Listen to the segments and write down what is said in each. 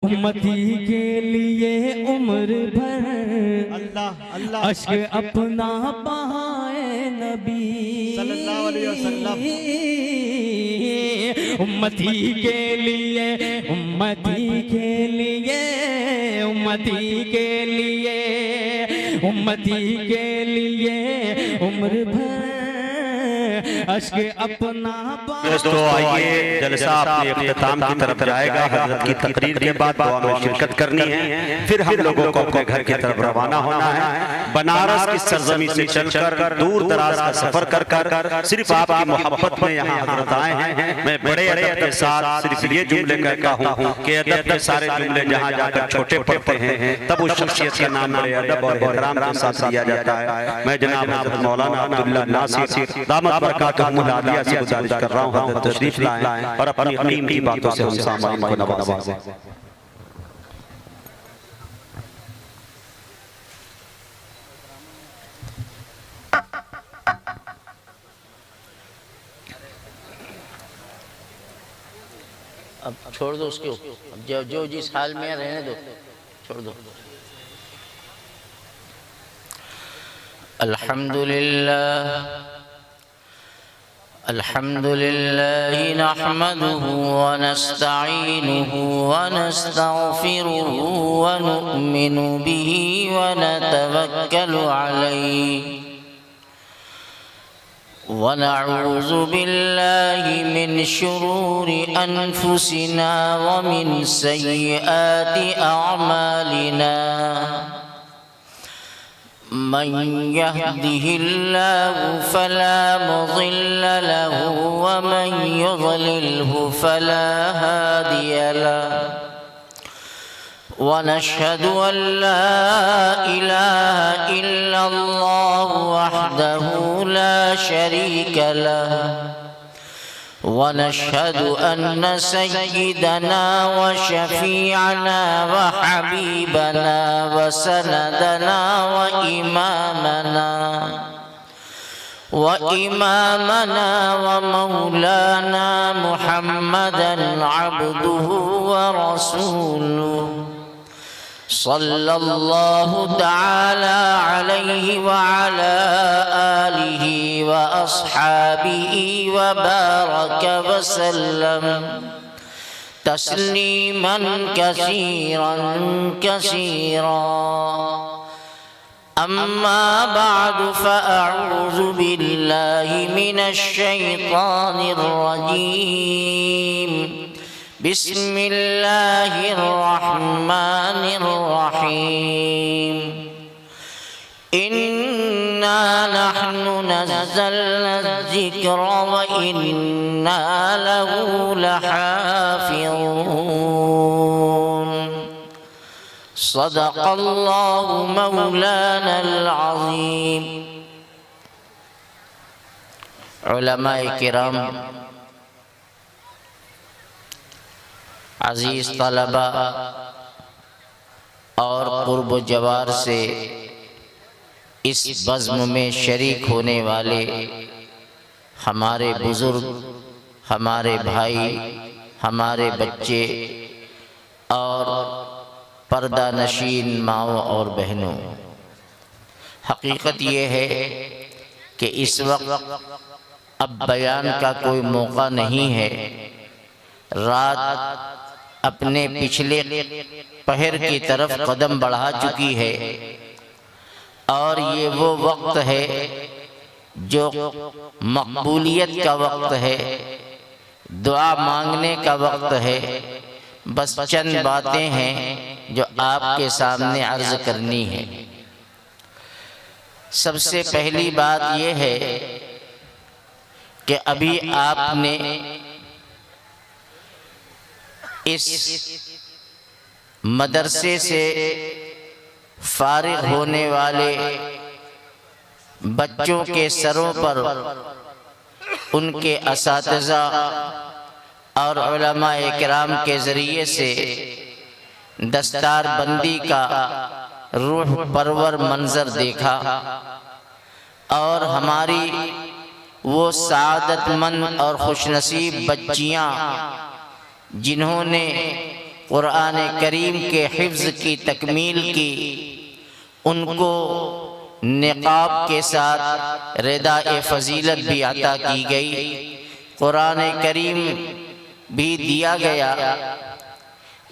امتی کے لیے عمر بھر اشک اپنا بہائے نبی صلی اللہ علیہ وسلم، امتی کے لیے امتی کے لیے امتی کے لیے امتی کے لیے عمر بھر اشک اپنا دوستو آئیے جلسہ اپنے اختتام کی طرف جائے گا۔ حضرت کی تقریر کے بعد دعا میں شرکت کرنی ہے، پھر ہم لوگوں کو اپنے گھر کی طرف روانہ ہونا ہے۔ بنارس کی سرزمین سے چل کر دور دراز کا سفر کر کر صرف آپ کی محبت میں یہاں حضرت آئے ہیں۔ میں بڑے ادب کے ساتھ صرف یہ جملے کہتا ہوں کہ ادب کے سارے جملے جہاں جا کر چھوٹے پڑتے ہیں تب اس شخصیت کا نام بڑے ادب اور احترام کے ساتھ لیا جاتا ہے۔ میں جناب حضرت مولانا عبداللہ ناصر دامت برکاتہ العالیہ سے گزارش کر رہا ہوں حضرت تشریف لائیں اور اپنی قیمتی باتوں سے ہم سامعین کو نوازیں۔ اب چھوڑ دو اس کو، جو جس حال میں رہنے دو، چھوڑ دو۔ الحمد لله نحمده ونستعينه ونستغفره ونؤمن به ونتوكل عليه ونعوذ بالله من شرور أنفسنا ومن سيئات أعمالنا من يهده الله فلا مضل له ومن يضلله فلا هادي له ونشهد أن لا إله إلا الله وحده لا شريك له ونشهد أن سيدنا وشفيعنا وحبيبنا وسندنا وإمامنا ومولانا محمدا عبده ورسوله صلى الله تعالى عليه وعلى آله وأصحابه وبارك وسلم تسليما كثيرا كثيرا أما بعد فأعوذ بالله من الشيطان الرجيم بسم الله الرحمن الرحيم إنا نحن نزلنا الذكر وإنا له لحافظون صدق الله مولانا العظيم۔ علماء کرام، عزیز طلبہ اور قرب و جوار سے اس بزم میں شریک ہونے والے ہمارے بزرگ، ہمارے بھائی، ہمارے بچے اور پردہ نشین ماؤں اور بہنوں، حقیقت یہ ہے کہ اس وقت اب بیان کا کوئی موقع نہیں ہے۔ رات اپنے پچھلے پہر کی طرف قدم بڑھا چکی ہے اور یہ وہ وقت ہے جو مقبولیت کا وقت ہے، دعا مانگنے کا وقت ہے۔ بس چند باتیں ہیں جو آپ کے سامنے عرض کرنی ہے۔ سب سے پہلی بات یہ ہے کہ ابھی آپ نے اس مدرسے سے فارغ ہونے والے بچوں کے سروں پر ان کے اساتذہ اور علماء اکرام کے ذریعے سے دستار بندی کا روح پرور منظر دیکھا اور ہماری وہ سعادت مند اور خوش نصیب بچیاں جنہوں نے قرآن کریم کے حفظ کی تکمیل کی، ان کو نقاب کے ساتھ رداء فضیلت بھی عطا کی گئی، قرآن کریم بھی دیا گیا۔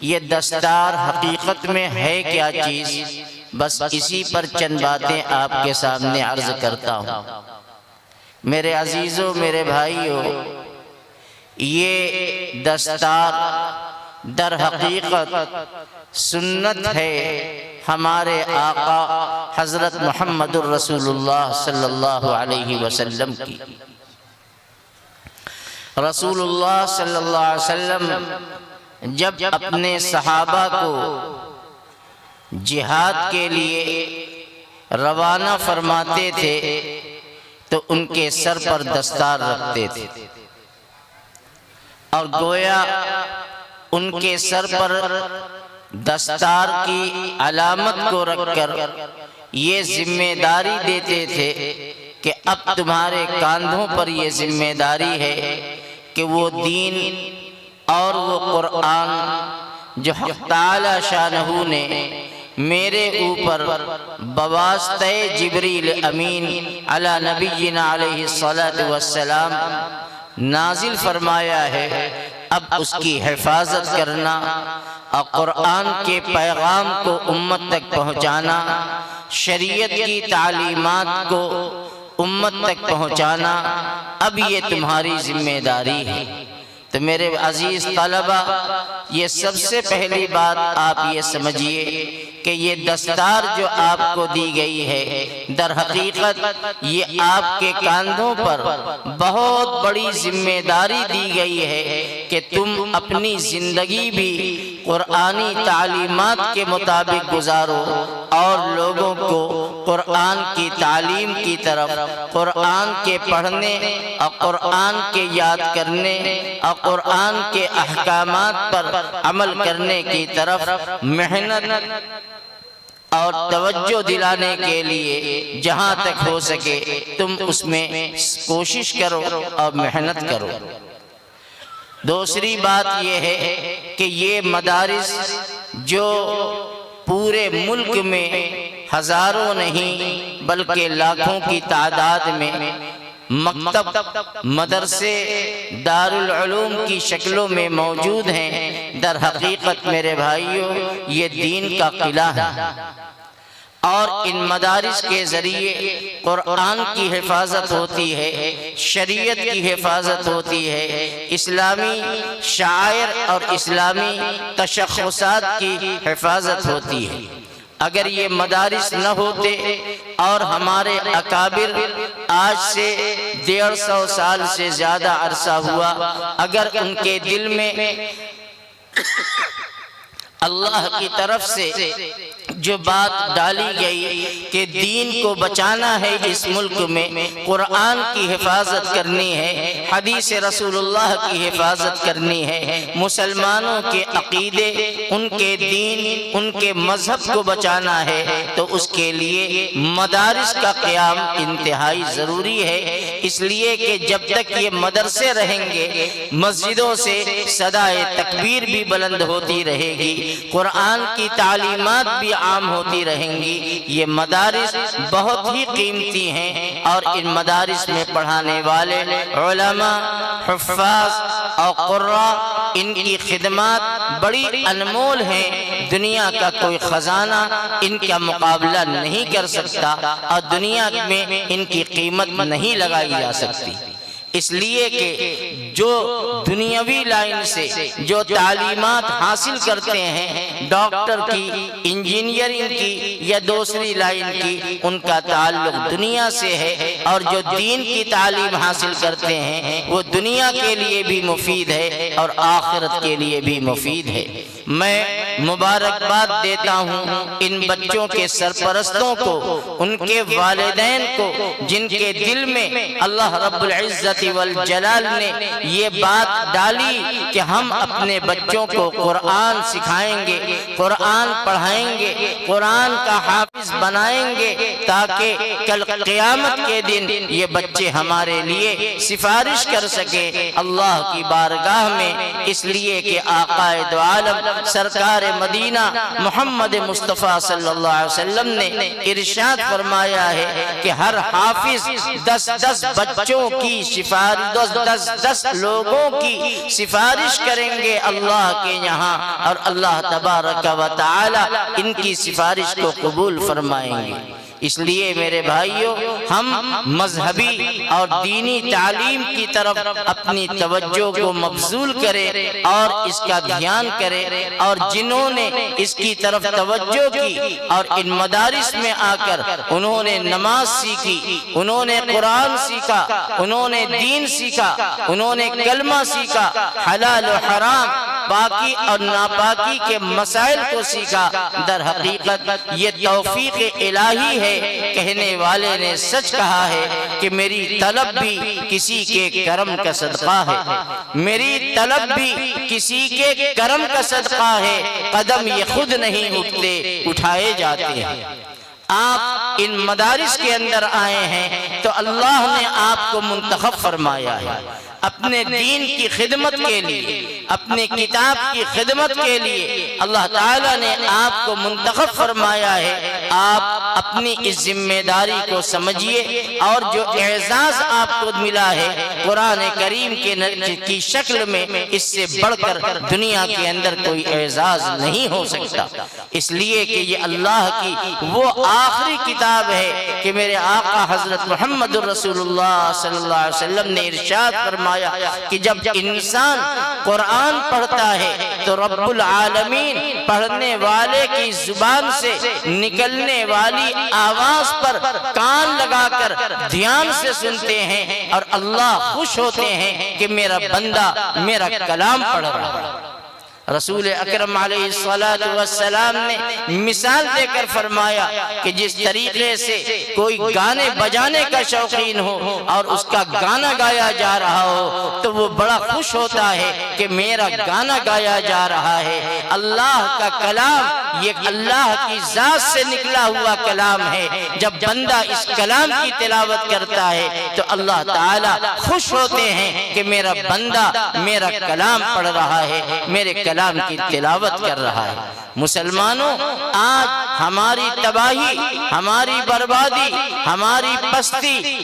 یہ دستار حقیقت میں ہے کیا چیز، بس اسی پر چند باتیں آپ کے سامنے عرض کرتا ہوں۔ میرے عزیزوں، میرے بھائیوں، یہ دستار در حقیقت سنت ہے ہمارے آقا حضرت محمد الرسول اللہ صلی اللہ علیہ وسلم کی۔ رسول اللہ صلی اللہ علیہ وسلم جب اپنے صحابہ کو جہاد کے لیے روانہ فرماتے تھے تو ان کے سر پر دستار رکھتے تھے، اور گویا ان کے سر پر دستار کی علامت کو رکھ کر یہ ذمہ داری دیتے تھے کہ اب تمہارے کاندھوں پر یہ ذمہ داری ہے کہ وہ دین اور وہ قرآن جو حق تعالی شانہ نے میرے اوپر بواسطہ جبریل امین علی نبینا علیہ السلام نازل فرمایا ہے، اب اس کی حفاظت کرنا اور قرآن کے پیغام کو امت تک پہنچانا، شریعت کی تعلیمات کو امت تک پہنچانا، اب یہ تمہاری ذمہ داری ہے۔ تو میرے عزیز طلبہ، یہ سب سے پہلی بات آپ یہ سمجھیے کہ یہ دستار جو آپ کو دی گئی ہے، در حقیقت یہ آپ کے کاندھوں پر بہت بڑی ذمہ داری دی گئی ہے کہ تم اپنی زندگی بھی قرآنی تعلیمات کے مطابق گزارو اور لوگوں کو قرآن کی تعلیم کی طرف، قرآن کے پڑھنے اور قرآن کے یاد کرنے اور قرآن کے احکامات پر عمل کرنے کی طرف محنت اور توجہ دلانے کے لیے جہاں تک ہو سکے تم اس میں کوشش کرو اور محنت کرو۔ دوسری بات یہ ہے کہ یہ مدارس جو پورے ملک میں ہزاروں نہیں بلکہ لاکھوں کی تعداد میں مکتب، مدرسے، دارالعلوم کی شکلوں میں موجود ہیں، در حقیقت میرے بھائیوں یہ دین کا قلعہ ہے، اور ان مدارس کے ذریعے قرآن کی حفاظت ہوتی ہے، شریعت کی حفاظت ہوتی ہے، اسلامی شعائر اور اسلامی تشخصات کی حفاظت ہوتی ہے۔ اگر یہ مدارس نہ ہوتے اور ہمارے اکابر آج سے 150 سال سے زیادہ عرصہ ہوا، اگر ان کے دل میں اللہ کی طرف سے جو بات ڈالی گئی کہ دین کو بچانا ہے، اس ملک میں قرآن کی حفاظت کرنی ہے، حدیث رسول اللہ کی حفاظت کرنی ہے، مسلمانوں کے عقیدے، ان کے دین، ان کے مذہب کو بچانا ہے، تو اس کے لیے مدارس کا قیام انتہائی ضروری ہے۔ اس لیے کہ جب تک یہ مدرسے رہیں گے، مسجدوں سے صدائے تکبیر بھی بلند ہوتی رہے گی، قرآن کی تعلیمات بھی عام ہوتی رہیں گی۔ یہ مدارس بہت ہی قیمتی ہیں، اور ان مدارس میں پڑھانے والے علماء، حفاظ اور قراء، ان کی خدمات بڑی انمول ہیں، دنیا کا کوئی خزانہ ان کا مقابلہ نہیں کر سکتا، اور دنیا میں ان کی قیمت نہیں لگائی جا سکتی۔ اس لیے کہ جو دنیاوی لائن سے جو تعلیمات حاصل کرتے ہیں، ڈاکٹر کی، انجینئرنگ کی یا دوسری لائن کی، ان کا تعلق دنیا سے ہے، اور جو دین کی تعلیم حاصل کرتے ہیں وہ دنیا کے لیے بھی مفید ہے اور آخرت کے لیے بھی مفید ہے۔ میں مبارکباد دیتا ہوں ان بچوں کے سرپرستوں کو، ان کے والدین کو، جن کے دل میں اللہ رب العزت والجلال نے یہ بات ڈالی کہ ہم اپنے بچوں کو قرآن سکھائیں گے، قرآن پڑھائیں گے، قرآن کا حافظ بنائیں گے، تاکہ کل قیامت کے دن یہ بچے ہمارے لیے سفارش کر سکے اللہ کی بارگاہ میں۔ اس لیے کہ آقا دو عالم سرکار مدینہ محمد مصطفیٰ صلی اللہ علیہ وسلم نے ارشاد فرمایا ہے کہ ہر حافظ 10 بچوں کی سفارش 10 لوگوں کی سفارش کریں گے اللہ کے یہاں، اور اللہ تبارک و تعالی ان کی سفارش کو قبول فرمائیں گے۔ اس لیے میرے بھائیوں، ہم مذہبی اور دینی تعلیم کی طرف اپنی توجہ کو مبذول کریں اور اس کا دھیان کریں، اور جنہوں نے اس کی طرف توجہ کی اور ان مدارس میں آ کر انہوں نے نماز سیکھی، انہوں نے قرآن سیکھا، انہوں نے دین سیکھا، انہوں نے کلمہ سیکھا، حلال و حرام، پاکی اور ناپاکی کے مسائل کو سیکھا، در حقیقت یہ توفیق الہی ہے۔ کہنے والے نے سچ کہا ہے کہ میری طلب بھی کسی کے کرم کا صدقہ ہے، میری طلب بھی کسی کے کرم کا صدقہ ہے، قدم یہ خود نہیں اٹھتے، اٹھائے جاتے ہیں۔ آپ ان مدارس کے اندر آئے ہیں تو اللہ نے آپ کو منتخب فرمایا ہے اپنے دین کی خدمت کے لیے، اپنے کتاب کی خدمت کے لیے اللہ تعالیٰ نے آپ کو منتخب فرمایا ہے۔ آپ اپنی اس ذمہ داری کو سمجھیے، اور جو اعزاز آپ کو ملا ہے قرآن کریم کی شکل میں، اس سے بڑھ کر دنیا کے اندر کوئی اعزاز نہیں ہو سکتا، اس لیے کہ یہ اللہ کی وہ آخری کتاب ہے کہ میرے آقا حضرت محمد رسول اللہ صلی اللہ علیہ وسلم نے ارشاد فرمایا کہ جب انسان قرآن پڑھتا ہے تو رب العالمین پڑھنے والے کی زبان سے نکلنے والی آواز پر کان لگا کر دھیان سے سنتے ہیں، اور اللہ خوش ہوتے ہیں کہ میرا بندہ میرا کلام پڑھ رہا ہے۔ رسول اکرم علیہ السلام نے مثال دے کر فرمایا کہ جس طریقے سے کوئی گانے بجانے کا شوقین ہو اور اس کا گانا گایا جا رہا ہو تو وہ بڑا خوش ہوتا ہے کہ میرا گانا گایا جا رہا ہے۔ اللہ کا کلام یہ اللہ کی ذات سے نکلا ہوا کلام ہے، جب بندہ اس کلام کی تلاوت کرتا ہے تو اللہ تعالیٰ خوش ہوتے ہیں کہ میرا بندہ میرا کلام پڑھ رہا ہے، میرے کلام کی تلاوت کر رہا ہے۔ مسلمانوں، آج ہماری تباہی، ہماری بربادی، ہماری پستی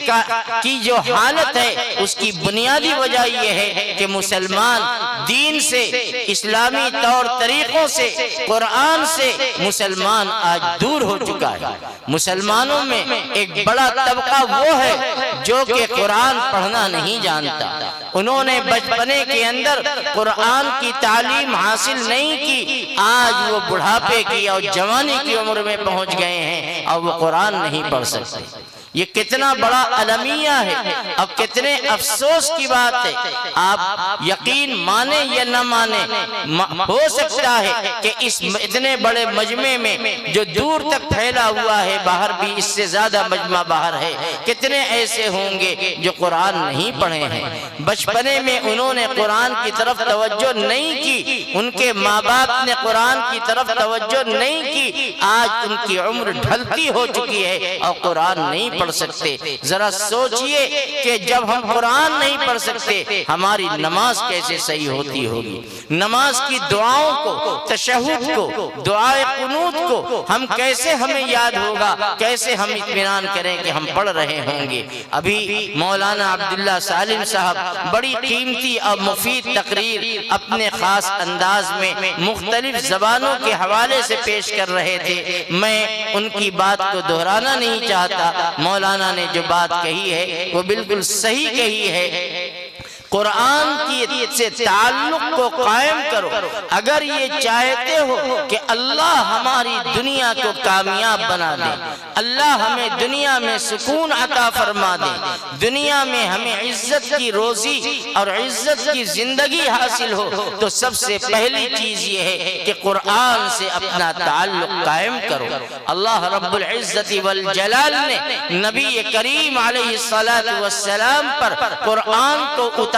کی جو حالت ہے اس کی بنیادی وجہ یہ ہے کہ مسلمان دین سے، اسلامی طور طریقوں سے، قرآن سے مسلمان آج دور ہو چکا ہے۔ مسلمانوں میں ایک بڑا طبقہ وہ ہے جو کہ قرآن پڑھنا نہیں جانتا، انہوں نے بچپنے کے اندر قرآن کی تعلیم حاصل نہیں کی، آج وہ بڑھاپے کی اور جوانی کی عمر میں پہنچ گئے ہیں اور وہ قرآن نہیں پڑھ سکتے۔ یہ کتنا بڑا المیہ ہے اور کتنے افسوس کی بات ہے۔ آپ یقین مانے یا نہ مانے، ہو سکتا ہے کہ اس اتنے بڑے مجمع میں جو دور تک پھیلا ہوا ہے، باہر بھی اس سے زیادہ مجمع باہر ہے، کتنے ایسے ہوں گے جو قرآن نہیں پڑھے ہیں، بچپنے میں انہوں نے قرآن کی طرف توجہ نہیں کی، ان کے ماں باپ نے قرآن کی طرف توجہ نہیں کی، آج ان کی عمر ڈھلتی ہو چکی ہے اور قرآن نہیں پڑھ سکتے۔ ذرا سوچئے کہ جب ہم قرآن نہیں پڑھ سکتے ہماری نماز کیسے صحیح ہوتی ہوگی، نماز کی دعاؤں کو، تشہد کو، دعائے قنوت کو ہم کیسے ہمیں یاد ہوگا، کیسے ہم اطمینان کریں کہ ہم پڑھ رہے ہوں گے۔ ابھی مولانا عبداللہ سالم صاحب بڑی قیمتی اور مفید تقریر اپنے خاص انداز میں مختلف زبانوں کے حوالے سے پیش کر رہے تھے، میں ان کی بات کو دہرانا نہیں چاہتا۔ مولانا نے جو بات کہی ہے وہ بالکل صحیح کہی ہے۔ قرآن کی سے تعلق کو قائم کرو، اگر یہ چاہتے ہو کہ اللہ ہماری دنیا کو کامیاب بنا دے، اللہ ہمیں دنیا میں سکون عطا فرما دے، دنیا میں ہمیں عزت کی روزی اور عزت کی زندگی حاصل ہو، تو سب سے پہلی چیز یہ ہے کہ قرآن سے اپنا تعلق قائم کرو۔ اللہ رب العزت والجلال نے نبی کریم علیہ السلام پر قرآن کو اتارا،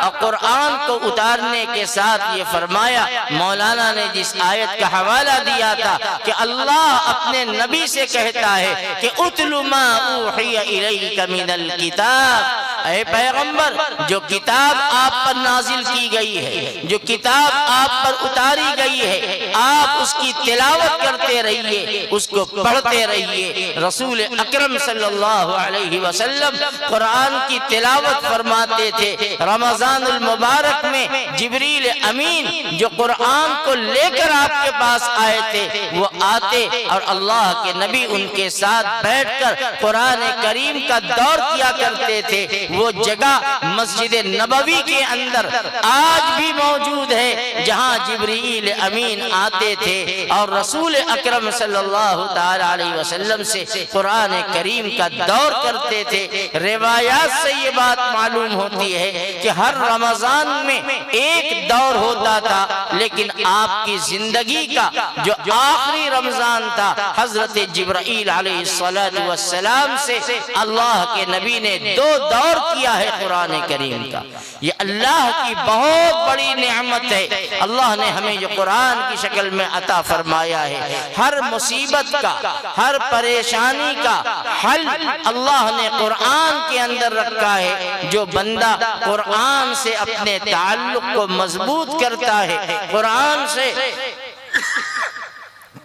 اور قرآن کو اتارنے کے ساتھ یہ فرمایا، مولانا نے جس آیت کا حوالہ دیا تھا کہ اللہ اپنے نبی سے کہتا ہے کہ اتل ما اوحی الیک من الکتاب، اے پیغمبر جو کتاب آپ پر نازل کی گئی ہے، جو کتاب آپ پر اتاری گئی ہے، آپ اس کی تلاوت کرتے رہیے، اس کو پڑھتے رہیے۔ رسول اکرم صلی اللہ علیہ وسلم قرآن کی تلاوت فرماتے تھے۔ رمضان المبارک میں جبریل امین جو قرآن کو لے کر آپ کے پاس آئے تھے، وہ آتے اور اللہ کے نبی ان کے ساتھ بیٹھ کر قرآن کریم کا دور کیا کرتے تھے۔ وہ جگہ مسجد نبوی کے اندر آج بھی موجود ہے جہاں جبریل امین آتے تھے اور رسول اکرم صلی اللہ تعالی علیہ وسلم سے قرآن کریم کا دور کرتے تھے۔ روایات سے یہ بات معلوم ہوتی ہے کہ ہر رمضان میں ایک دور ہوتا تھا، لیکن آپ کی زندگی کا جو آخری رمضان تھا، حضرت جبرائیل علیہ السلام سے اللہ کے نبی نے 2 دور کیا ہے قرآن کریم کا۔ یہ اللہ کی بہت بڑی نعمت ہے۔ اللہ نے ہمیں جو قرآن کی شکل میں عطا فرمایا ہے، ہر مصیبت کا، ہر پریشانی کا حل اللہ نے قرآن کے اندر رکھا ہے۔ جو بندہ قرآن سے اپنے تعلق کو مضبوط کرتا ہے، قرآن سے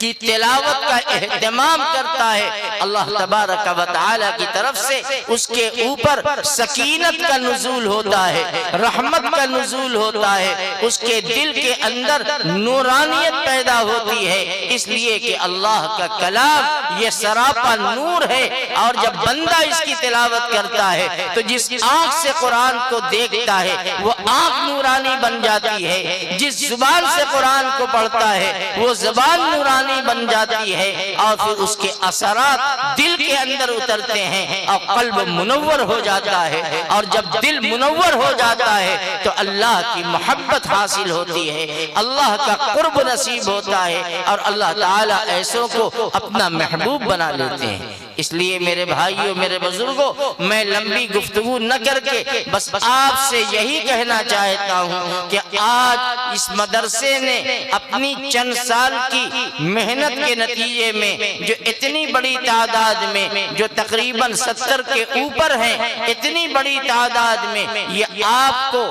کی تلاوت کا اہتمام کرتا ہے، اللہ تبارک و تعالی کی طرف سے اس کے اوپر سکینت کا نزول ہوتا ہے، رحمت کا نزول ہوتا ہے، اس کے دل کے اندر نورانیت پیدا ہوتی ہے، اس لیے کہ اللہ کا کلام یہ سراپا نور ہے۔ اور جب بندہ اس کی تلاوت کرتا ہے تو جس آنکھ سے قرآن کو دیکھتا ہے وہ آنکھ نورانی بن جاتی ہے، جس زبان سے قرآن کو پڑھتا ہے وہ زبان نورانی بن جاتی ہے، اور پھر اس کے اثرات دل کے اندر اترتے ہیں اور قلب منور ہو جاتا ہے، اور جب دل منور ہو جاتا ہے تو اللہ کی محبت حاصل ہوتی ہے، اللہ کا قرب نصیب ہوتا ہے، اور اللہ تعالیٰ ایسوں کو اپنا محبوب بنا لیتے ہیں۔ اس لیے میرے بھائیوں، میرے بزرگوں، میں لمبی گفتگو نہ کر کے بس آپ سے یہی کہنا چاہتا ہوں کہ آج اس مدرسے نے اپنی چند سال کی محنت کے نتیجے میں جو اتنی بڑی تعداد میں، جو تقریباً 70 کے اوپر ہیں، اتنی بڑی تعداد میں یہ آپ کو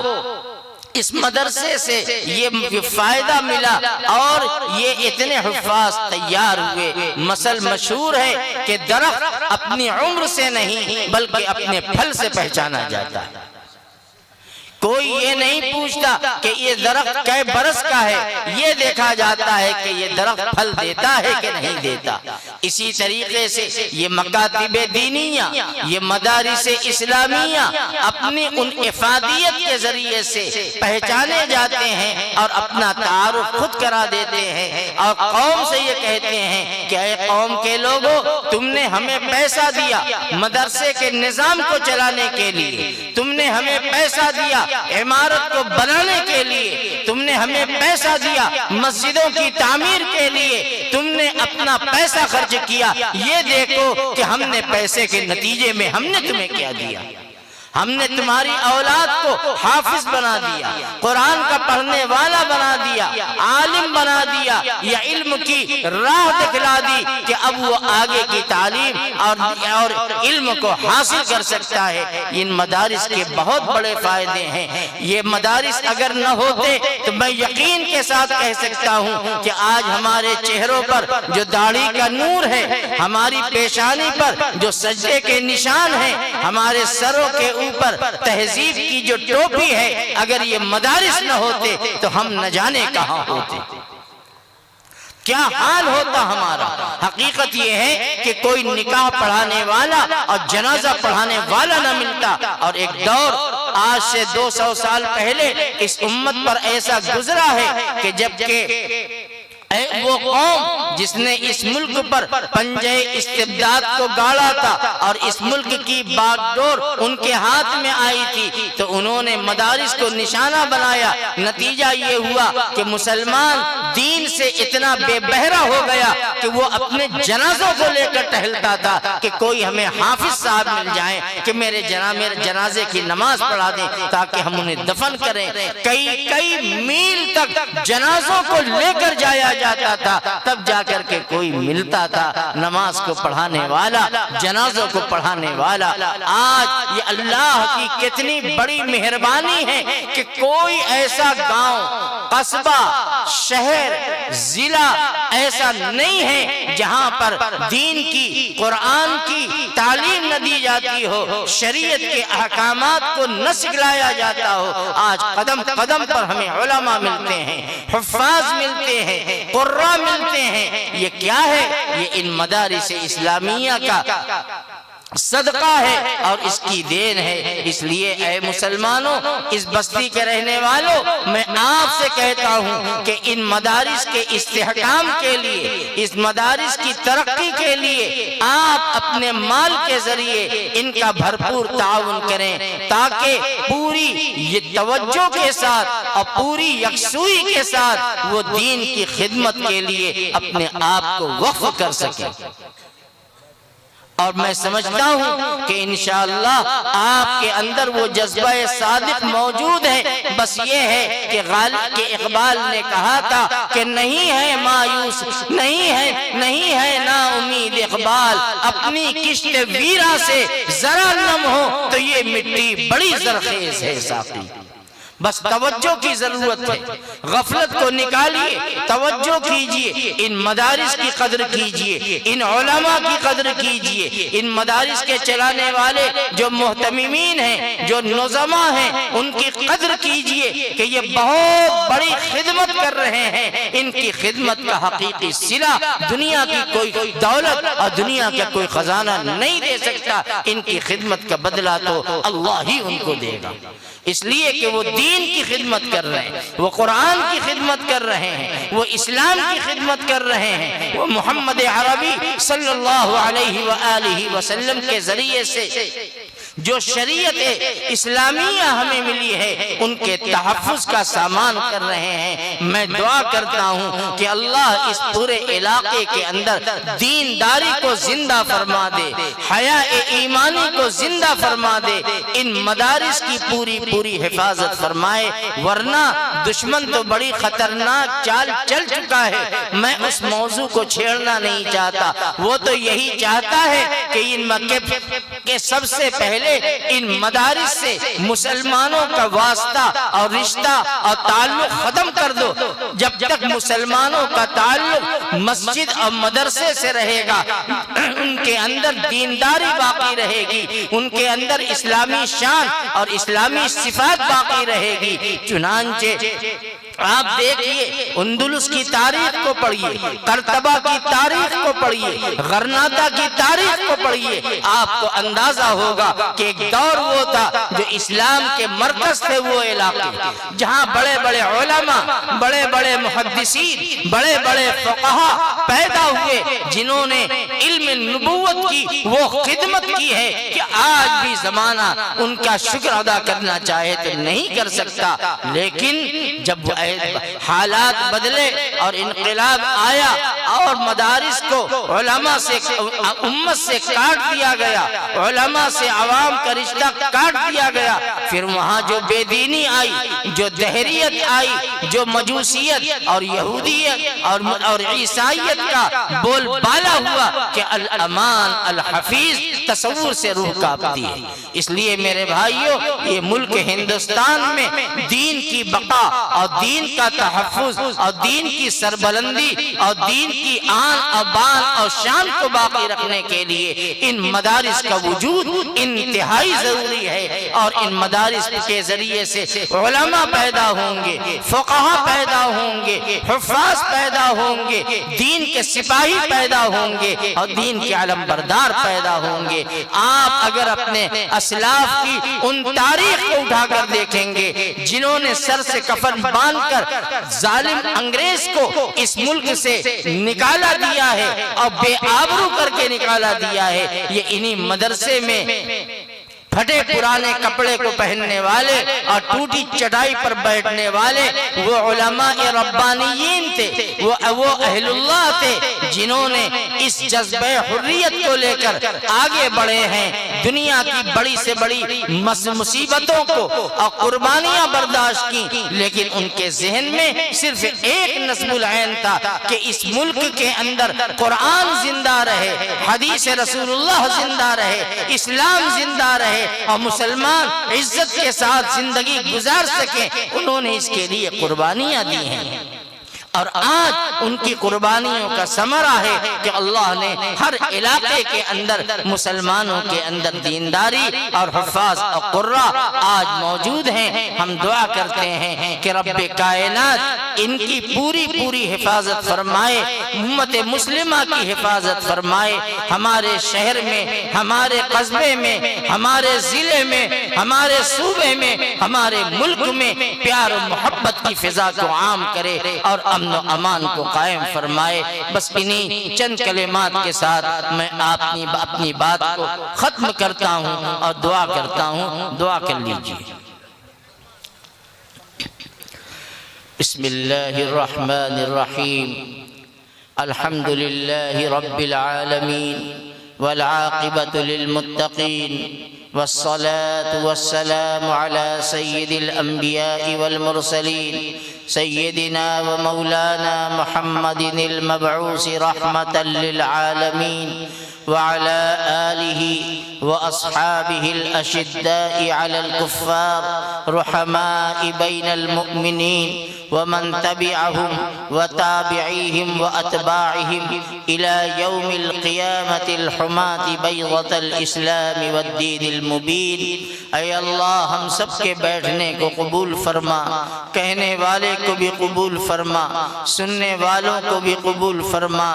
اس مدرسے سے یہ فائدہ ملا اور یہ اتنے حفاظ تیار ہوئے۔ مثل مشہور ہے کہ درخت اپنی عمر سے نہیں بلکہ اپنے پھل سے پہچانا جاتا ہے۔ کوئی یہ نہیں پوچھتا کہ یہ درخت کئے برس کا ہے، یہ دیکھا جاتا ہے کہ یہ درخت پھل دیتا ہے کہ نہیں دیتا۔ اسی طریقے سے یہ مکاتب دینیہ، یہ مدارس اسلامیہ اپنی ان افادیت کے ذریعے سے پہچانے جاتے ہیں اور اپنا تعارف خود کرا دیتے ہیں، اور قوم سے یہ کہتے ہیں کہ اے قوم کے لوگوں، تم نے ہمیں پیسہ دیا مدرسے کے نظام کو چلانے کے لیے، تم نے ہمیں پیسہ دیا عمارت کو بنانے کے لیے، تم نے ہمیں پیسہ دیا مسجدوں کی تعمیر کے لیے، تم نے اپنا پیسہ خرچ کیا، یہ دیکھو کہ ہم نے پیسے کے نتیجے میں ہم نے تمہیں کیا دیا۔ ہم نے تمہاری اولاد کو حافظ بنا دیا، قرآن کا پڑھنے والا بنا دیا، عالم بنا دیا، یا علم کی راہ دکھلا دی کہ اب وہ آگے کی تعلیم اور علم کو حاصل کر سکتا ہے۔ ان مدارس کے بہت بڑے فائدے ہیں۔ یہ مدارس اگر نہ ہوتے تو میں یقین کے ساتھ کہہ سکتا ہوں کہ آج ہمارے چہروں پر جو داڑھی کا نور ہے، ہماری پیشانی پر جو سجدے کے نشان ہیں، ہمارے سروں کے اوپر تہذیب کی جو ٹوپی ہے، اگر یہ مدارس نہ ہوتے تو ہم نہ جانے کہاں ہوتے، کیا حال ہوتا ہمارا۔ حقیقت یہ ہے کہ کوئی نکاح پڑھانے والا اور جنازہ پڑھانے والا نہ ملتا، اور ایک دور آج سے 200 سال پہلے اس امت پر ایسا گزرا ہے کہ جبکہ وہ قوم جس نے اس ملک پر پنجے استبداد کو گاڑا تھا اور اس ملک کی باغ ڈور ان کے ہاتھ میں آئی تھی، تو انہوں نے مدارس کو نشانہ بنایا۔ نتیجہ یہ ہوا کہ مسلمان دین سے اتنا بے بہرا ہو گیا کہ وہ اپنے جنازوں کو لے کر ٹہلتا تھا کہ کوئی ہمیں حافظ صاحب مل جائیں کہ میرے جنازے کی نماز پڑھا دیں تاکہ ہم انہیں دفن کریں۔ کئی میل تک جنازوں کو لے کر جایا جاتا تھا، تب جا کر کے کوئی ملتا تھا نماز کو پڑھانے والا، جنازوں کو پڑھانے والا۔ آج یہ اللہ کی کتنی بڑی مہربانی ہے کہ کوئی ایسا گاؤں، قصبہ، شہر، ضلع ایسا نہیں ہے جہاں پر دین کی، قرآن کی تعلیم نہ دی جاتی ہو، شریعت کے احکامات کو نہ سکھلایا جاتا ہو۔ آج قدم قدم پر ہمیں علماء ملتے ہیں، حفاظ ملتے ہیں، قراء ملتے ہیں۔ یہ کیا ہے؟ یہ ان مدارس اسلامیہ کا صدقہ ہے اور اس کی دین ہے۔ اس لیے اے مسلمانوں، اس بستی کے رہنے والوں، میں آپ سے کہتا ہوں کہ ان مدارس کے استحکام کے لیے، اس مدارس کی ترقی کے لیے آپ اپنے مال کے ذریعے ان کا بھرپور تعاون کریں، تاکہ پوری یہ توجہ کے ساتھ اور پوری یکسوئی کے ساتھ وہ دین کی خدمت کے لیے اپنے آپ کو وقف کر سکیں۔ اور میں سمجھتا ہوں کہ انشاءاللہ آپ کے اندر وہ جذبہ صادق موجود ہے۔ بس یہ ہے کہ غالب کے اقبال نے کہا تھا کہ نہیں ہے مایوس، نہیں ہے نا امید اقبال، اپنی کشت ویرا سے ذرا نم ہو تو یہ مٹی بڑی زرخیز ہے ساقی۔ بس توجہ کی ضرورت ہے، غفلت کو نکالیے، توجہ کیجئے، ان مدارس کی قدر کیجئے، ان علماء کی قدر کیجئے، ان مدارس کے چلانے والے جو محتممین ہیں، جو نظما ہیں، ان کی قدر کیجئے کہ یہ بہت بڑی خدمت کر رہے ہیں۔ ان کی خدمت کا حقیقی صلہ دنیا کی کوئی دولت اور دنیا کا کوئی خزانہ نہیں دے سکتا۔ ان کی خدمت کا بدلہ تو اللہ ہی ان کو دے گا، اس لیے کہ وہ دین کی خدمت کر رہے ہیں، وہ قرآن کی خدمت کر رہے ہیں، وہ اسلام کی خدمت کر رہے ہیں، وہ محمد عربی صلی اللہ علیہ وآلہ وسلم کے ذریعے سے جو شریعت اسلامیہ ہمیں ملی ہے ان کے تحفظ کا سامان کر رہے ہیں۔ میں دعا کرتا ہوں کہ اللہ اس پورے علاقے کے اندر دینداری کو زندہ فرما دے، حیاء ایمانی کو زندہ فرما دے، ان مدارس کی پوری حفاظت فرمائے، ورنہ دشمن تو بڑی خطرناک چال چل چکا ہے۔ میں اس موضوع کو چھیڑنا نہیں چاہتا، وہ تو یہی چاہتا ہے کہ ان مکے کے سب سے پہلے ان مدارس سے مسلمانوں کا واسطہ اور رشتہ اور تعلق ختم کر دو۔ جب تک مسلمانوں کا تعلق مسجد اور مدرسے سے رہے گا، ان کے اندر دینداری باقی رہے گی، ان کے اندر اسلامی شان اور اسلامی صفات باقی رہے گی۔ چنانچہ آپ دیکھیے، اندلس کی تاریخ کو پڑھیے، قرطبہ کی تاریخ کو پڑھیے، غرناطہ کی تاریخ کو پڑھیے، آپ کو اندازہ ہوگا کہ ایک دور وہ تھا جو اسلام کے مرکز تھے، وہ علاقے جہاں بڑے بڑے علماء، بڑے بڑے محدثین، بڑے بڑے فقہاء پیدا ہوئے، جنہوں نے علم نبوت کی وہ خدمت کی ہے کہ آج بھی زمانہ ان کا شکر ادا کرنا چاہے تو نہیں کر سکتا۔ لیکن جب وہ حالات بدلے اور انقلاب آیا اور مدارس کو علماء سے، امت سے کاٹ دیا گیا، علماء سے عوام کا رشتہ کاٹ دیا گیا، پھر وہاں جو بے دینی آئی، جو دہریت آئی، جو مجوسیت اور یہودیت اور عیسائیت کا بول بالا ہوا کہ الامان الحفیظ تصور سے روح کانپتی ہے۔ اس لیے میرے بھائیوں، یہ ملک ہندوستان میں دین کی بقا اور دین کا تحفظ اور دین کی سربلندی اور دین کی آن اور بان اور شان کو باقی رکھنے کے لیے ان مدارس کا وجود انتہائی ضروری ہے، اور ان مدارس کے ذریعے سے علماء پیدا ہوں گے، فقہاء پیدا ہوں گے، حفاظ پیدا ہوں گے، دین کے سپاہی پیدا ہوں گے اور دین کے علم بردار پیدا ہوں گے۔ آپ اگر اپنے اسلاف کی ان تاریخ کو اٹھا کر دیکھیں گے جنہوں نے سر سے کفن باندھ کر ظالم انگریز کو اس ملک سے نکالا دیا ہے اور بے آبرو کر کے نکالا دیا ہے، یہ انہی مدرسے میں پھٹے پرانے کپڑے کو پہننے والے اور ٹوٹی چٹائی پر بیٹھنے والے وہ علماء ربانیین تھے، وہ اہل اللہ تھے، جنہوں نے اس جذبہ حریت کو لے کر آگے بڑھے ہیں، دنیا کی بڑی سے بڑی مصیبتوں کو اور قربانیاں برداشت کی، لیکن ان کے ذہن میں صرف ایک نصب العین تھا کہ اس ملک کے اندر قرآن زندہ رہے، حدیث رسول اللہ زندہ رہے، اسلام زندہ رہے اور مسلمان عزت کے ساتھ زندگی گزار سکیں۔ انہوں نے اس کے لیے قربانیاں دی ہیں، اور آج ان کی قربانیوں کا ثمرہ ہے کہ اللہ نے ہر علاقے کے اندر مسلمانوں کے اندر دینداری اور حفاظ اور قرہ آج موجود ہیں۔ ہم دعا کرتے ہیں کہ رب کائنات ان کی پوری حفاظت فرمائے، امت مسلمہ کی حفاظت فرمائے، ہمارے شہر میں، ہمارے قصبے میں، ہمارے ضلع میں، ہمارے صوبے میں، ہمارے ملک میں پیار و محبت کی فضا کو عام کرے اور امن و امان کو قائم فرمائے۔ بس انہی چند کلمات کے ساتھ میں اپنی بات کو ختم کرتا ہوں اور دعا کرتا ہوں۔ دعا کر لیجیے۔ بسم اللہ الرحمن الرحیم، الحمد للہ رب العالمین والعاقبۃ للمتقین، والصلاة والسلام على سيد الأنبياء والمرسلين سيدنا ومولانا محمد المبعوث رحمة للعالمين، وعلى آله وأصحابه الأشداء على الكفار رحماء بين المؤمنين، ومن تبعهم وتابعيهم وأتباعهم إلى يوم القيامة الحماة بيضة الإسلام والدين المبين۔ اے اللہ ہم سب کے بیٹھنے کو قبول فرما، کہنے والے کو بھی قبول فرما، سننے والوں کو بھی قبول فرما۔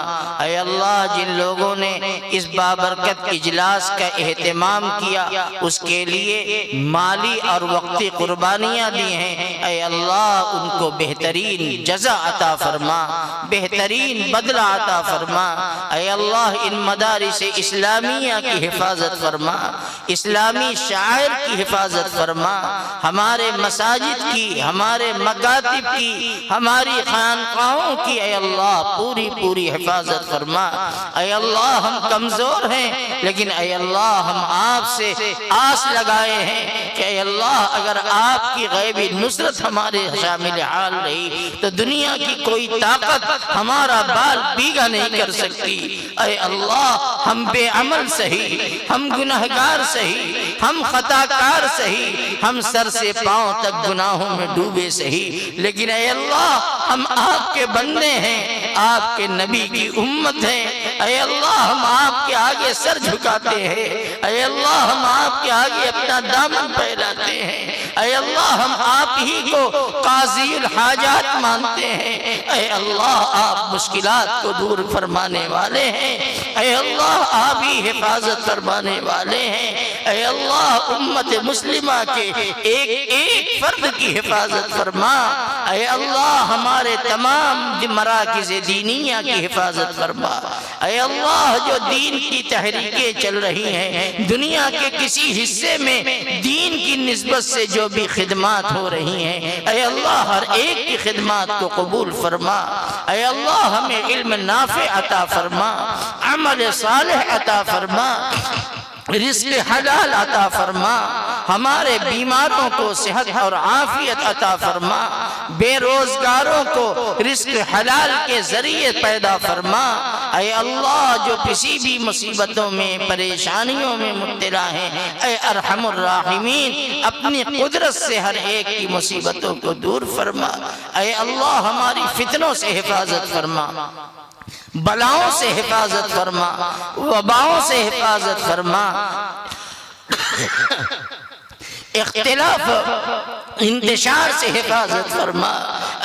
اے اللہ جن لوگوں نے اس بابرکت اجلاس کا اہتمام کیا، اس کے لیے مالی اور وقتی قربانیاں دی ہیں، اے اللہ ان کو بہترین جزا عطا فرما، بہترین بدلہ عطا فرما۔ اے اللہ ان مدارس اسلامیہ کی حفاظت فرما، اسلامی شاعر کی حفاظت فرما، ہمارے مساجد کی، ہمارے مکاتب کی، ہماری خانقاہوں کی اے اللہ پوری حفاظت فرما۔ اے اللہ ہم کمزور ہیں، لیکن اے اللہ ہم آپ سے آس لگائے ہیں کہ اے اللہ اگر آپ کی غیبی نصرت ہمارے شامل حال رہی تو دنیا کی کوئی طاقت ہمارا بال بیگا نہیں کر سکتی۔ اے اللہ ہم بے عمل سہی، ہم گناہگار سہی، ہم خطاکار سہی، ہم سر سے پاؤں تک گناہوں میں ڈوبے سہی، لیکن اے اللہ ہم آپ کے بندے ہیں، آپ کے نبی کی امت ہیں۔ اے اللہ ہم آپ کے آگے سر جھکاتے ہیں، اے اللہ ہم آپ کے آگے اپنا دامن پھیلاتے ہیں، اے اللہ ہم آپ ہی کو قاضی الحاجات مانتے ہیں۔ اے اللہ آپ مشکلات کو دور فرمانے والے ہیں، اے اللہ آپ ہی حفاظت فرمانے والے ہیں۔ اے اللہ امت مسلمہ کے ایک فرد کی حفاظت فرما۔ اے اللہ ہمارے تمام مراکز دینیہ کی حفاظت فرما۔ اے اللہ جو دین کی تحریکیں چل رہی ہیں، دنیا کے کسی حصے میں دین کی نسبت سے جو بھی خدمات ہو رہی ہیں، اے اللہ ہر ایک کی خدمات کو قبول فرما۔ اے اللہ ہمیں علم نافع عطا فرما، عمل صالح عطا فرما، رزق حلال عطا فرما، ہمارے بیماروں کو صحت اور عافیت عطا فرما، بے روزگاروں کو رزق حلال کے ذریعے پیدا فرما۔ اے اللہ جو کسی بھی مصیبتوں میں پریشانیوں میں مبتلا ہیں، اے ارحم الراحمین اپنی قدرت سے ہر ایک کی مصیبتوں کو دور فرما۔ اے اللہ ہماری فتنوں سے حفاظت فرما، بلاؤں سے حفاظت فرما، وباؤں سے حفاظت فرما، اختلاف انتشار سے حفاظت فرما۔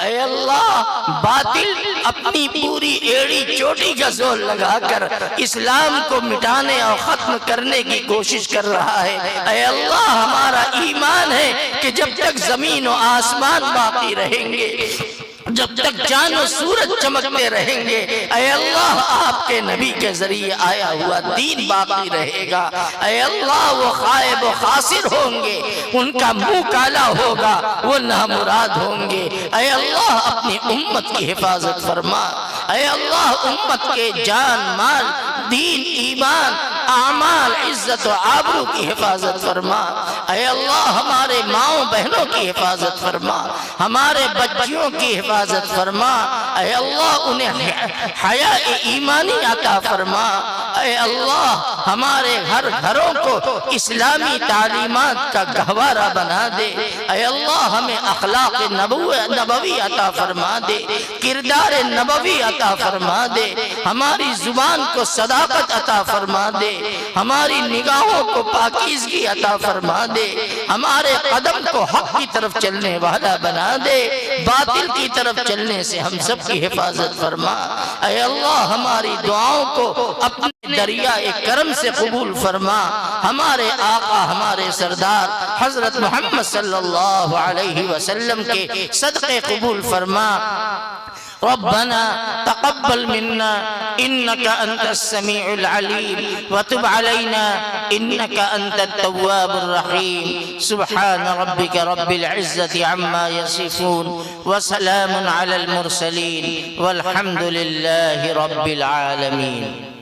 اے اللہ باطل اپنی پوری ایڑی چوٹی کا زور لگا کر اسلام کو مٹانے اور ختم کرنے کی کوشش کر رہا ہے۔ اے اللہ ہمارا ایمان ہے کہ جب تک زمین و آسمان باقی رہیں گے، جب تک چاند و سورج چمکتے رہیں گے، اے اللہ آپ کے نبی کے ذریعے آیا ہوا دین باقی رہے گا۔ اے اللہ وہ خائب و خاسر ہوں گے، ان کا منہ کالا ہوگا، وہ نامراد ہوں گے۔ اے اللہ اپنی امت کی حفاظت فرما۔ اے اللہ اللہ امت کے جان مال دین ایمان اعمال عزت و آبرو کی حفاظت فرما اے اللہ ہمارے ماؤں بہنوں کی حفاظت فرما ہمارے بچیوں کی حفاظت فرما اے اللہ انہیں حیا ایمانی عطا فرما اے اللہ ہمارے گھروں کو اسلامی تعلیمات کا گہوارہ بنا دے اے اللہ ہمیں اخلاق نبوی عطا فرما دے کردار نبوی عطا فرما دے ہماری زبان کو صداقت عطا فرما دے ہماری نگاہوں کو پاکیزگی عطا فرما دے ہمارے قدم کو حق کی طرف چلنے والا بنا دے باطل کی طرف چلنے سے ہم سب کی حفاظت فرما اے اللہ ہماری دعاؤں کو اپنے دریائے کرم سے قبول فرما ہمارے آقا ہمارے سردار حضرت محمد صلی اللہ علیہ وسلم کے صدقے قبول فرما ربنا تقبل منا إنك أنت السميع العليم وتب علينا إنك أنت التواب الرحيم سبحان ربك رب العزة عما يصفون وسلام على المرسلين والحمد لله رب العالمين